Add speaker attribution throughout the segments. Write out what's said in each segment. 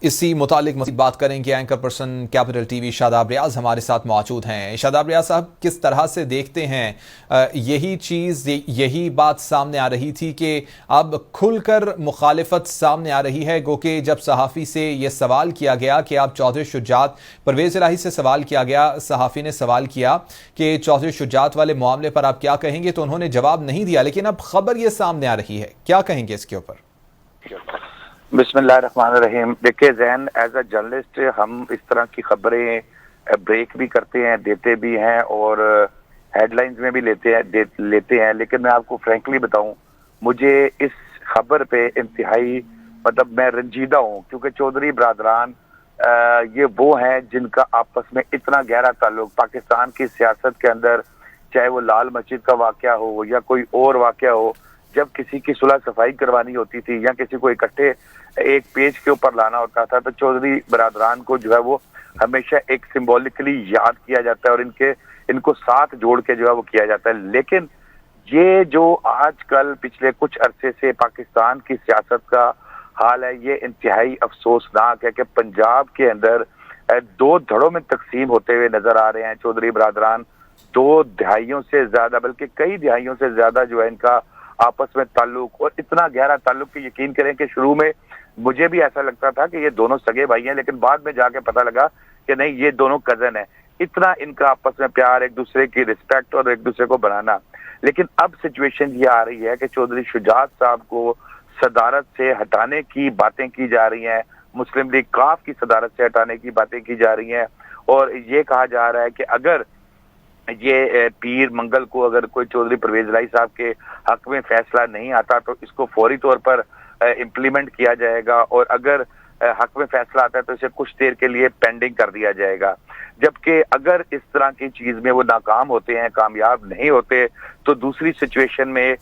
Speaker 1: اسی متعلق مزید بات کریں گے۔ Anchor person Capital T V Shadab Riaz ہمارے ساتھ موجود ہیں۔ شاداب ریاض صاحب، کس طرح سے دیکھتے ہیں یہی چیز، یہی بات سامنے آ رہی تھی کہ اب کھل کر مخالفت سامنے آ رہی ہے؟ گو کہ جب صحافی سے یہ سوال کیا گیا کہ آپ چودھری شجاعت، پرویز الہی سے سوال کیا گیا، صحافی نے سوال کیا کہ چودھری شجاعت والے معاملے پر آپ کیا کہیں گے، تو انہوں نے جواب نہیں دیا، لیکن اب خبر یہ سامنے آ رہی ہے، کیا کہیں گے اس کے اوپر؟
Speaker 2: بسم اللہ الرحمن الرحیم۔ دیکھیں زین، ایز اے جرنلسٹ ہم اس طرح کی خبریں بریک بھی کرتے ہیں، دیتے بھی ہیں، اور ہیڈ لائنز میں بھی لیتے ہیں، لیکن میں آپ کو فرینکلی بتاؤں، مجھے اس خبر پہ انتہائی میں رنجیدہ ہوں، کیونکہ چودھری برادران یہ وہ ہیں جن کا آپس میں اتنا گہرا تعلق پاکستان کی سیاست کے اندر، چاہے وہ لال مسجد کا واقعہ ہو یا کوئی اور واقعہ ہو، جب کسی کی صلح صفائی کروانی ہوتی تھی یا کسی کو اکٹھے ایک پیج کے اوپر لانا ہوتا تھا، تو چودھری برادران کو جو ہے وہ ہمیشہ ایک سمبولکلی یاد کیا جاتا ہے، اور ان کو ساتھ جوڑ کے جو ہے وہ کیا جاتا ہے۔ لیکن یہ جو آج کل پچھلے کچھ عرصے سے پاکستان کی سیاست کا حال ہے، یہ انتہائی افسوسناک ہے کہ پنجاب کے اندر دو دھڑوں میں تقسیم ہوتے ہوئے نظر آ رہے ہیں چودھری برادران۔ 2 دہائیوں سے زیادہ، بلکہ کئی دہائیوں سے زیادہ جو ہے ان کا آپس میں تعلق، اور اتنا گہرا تعلق کہ یقین کریں کہ شروع میں مجھے بھی ایسا لگتا تھا کہ یہ دونوں سگے بھائی ہیں، لیکن بعد میں جا کے پتہ لگا کہ نہیں، یہ دونوں کزن ہیں۔ اتنا ان کا آپس میں پیار، ایک دوسرے کی رسپیکٹ اور ایک دوسرے کو بنانا۔ لیکن اب سچویشن یہ آ رہی ہے کہ چودھری شجاعت صاحب کو صدارت سے ہٹانے کی باتیں کی جا رہی ہیں، مسلم لیگ کاف کی صدارت سے ہٹانے کی باتیں کی جا رہی ہیں، اور یہ کہا جا رہا ہے کہ اگر یہ پیر منگل کو اگر کوئی چودھری پرویز الہی صاحب کے حق میں فیصلہ نہیں آتا تو اس کو فوری طور پر امپلیمنٹ کیا جائے گا، اور اگر حق میں فیصلہ آتا ہے تو اسے کچھ دیر کے لیے پینڈنگ کر دیا جائے گا۔ جبکہ اگر اس طرح کی چیز میں وہ ناکام ہوتے ہیں، کامیاب نہیں ہوتے، تو دوسری سچویشن میں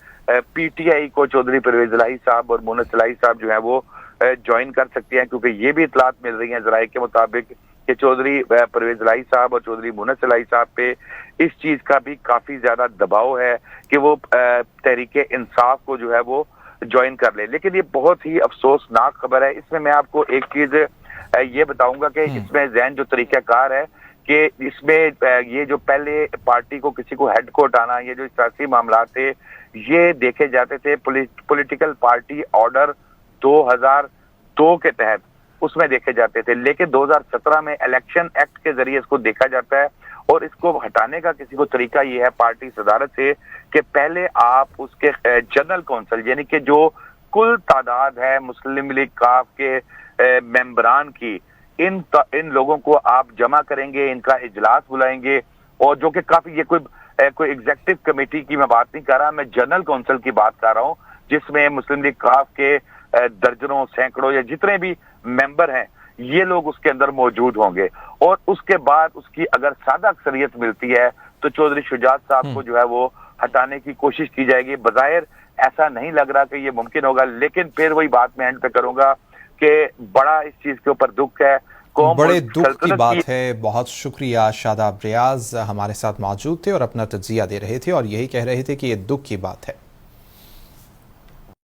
Speaker 2: پی ٹی آئی کو چودھری پرویز الہی صاحب اور مونس الہی صاحب جو ہیں وہ جوائن کر سکتے ہیں، کیونکہ یہ بھی اطلاعات مل رہی ہیں ذرائع کے مطابق کہ چودھری پرویز الہی صاحب اور چودھری مونس الہی صاحب پہ اس چیز کا بھی کافی زیادہ دباؤ ہے کہ وہ تحریک انصاف کو جو ہے وہ جوائن کر لے۔ لیکن یہ بہت ہی افسوسناک خبر ہے۔ اس میں آپ کو ایک چیز یہ بتاؤں گا کہ اس میں ذہن جو طریقہ کار ہے کہ اس میں یہ جو پہلے پارٹی کو کسی کو ہیڈ کو ہٹانا، یہ جو سیاسی معاملات تھے، یہ دیکھے جاتے تھے پولیٹیکل پارٹی آرڈر 2002 کے تحت، اس میں دیکھے جاتے تھے، لیکن 2017 میں الیکشن ایکٹ کے ذریعے اس کو دیکھا جاتا ہے، اور اس کو ہٹانے کا کسی کو طریقہ یہ ہے پارٹی صدارت سے کہ پہلے آپ اس کے جنرل کونسل، یعنی کہ جو کل تعداد ہے مسلم لیگ کاف کے ممبران کی، ان لوگوں کو آپ جمع کریں گے، ان کا اجلاس بلائیں گے، اور جو کہ کافی یہ کوئی ایگزیکٹو کمیٹی کی میں بات نہیں کر رہا، میں جنرل کونسل کی بات کر رہا ہوں، جس میں مسلم لیگ کاف کے درجنوں، سینکڑوں یا جتنے بھی ممبر ہیں، یہ لوگ اس کے اندر موجود ہوں گے، اور اس کے بعد اس کی اگر سادہ اکثریت ملتی ہے تو چودھری شجاعت صاحب کو جو ہے وہ ہٹانے کی کوشش کی جائے گی۔ بظاہر ایسا نہیں لگ رہا کہ یہ ممکن ہوگا، لیکن پھر وہی بات میں اینڈ پہ کروں گا کہ بڑا اس چیز کے اوپر دکھ ہے،
Speaker 1: بڑے دکھ کی بات ہے۔ بہت شکریہ شاداب ریاض، ہمارے ساتھ موجود تھے اور اپنا تجزیہ دے رہے تھے، اور یہی کہہ رہے تھے کہ یہ دکھ کی بات ہے۔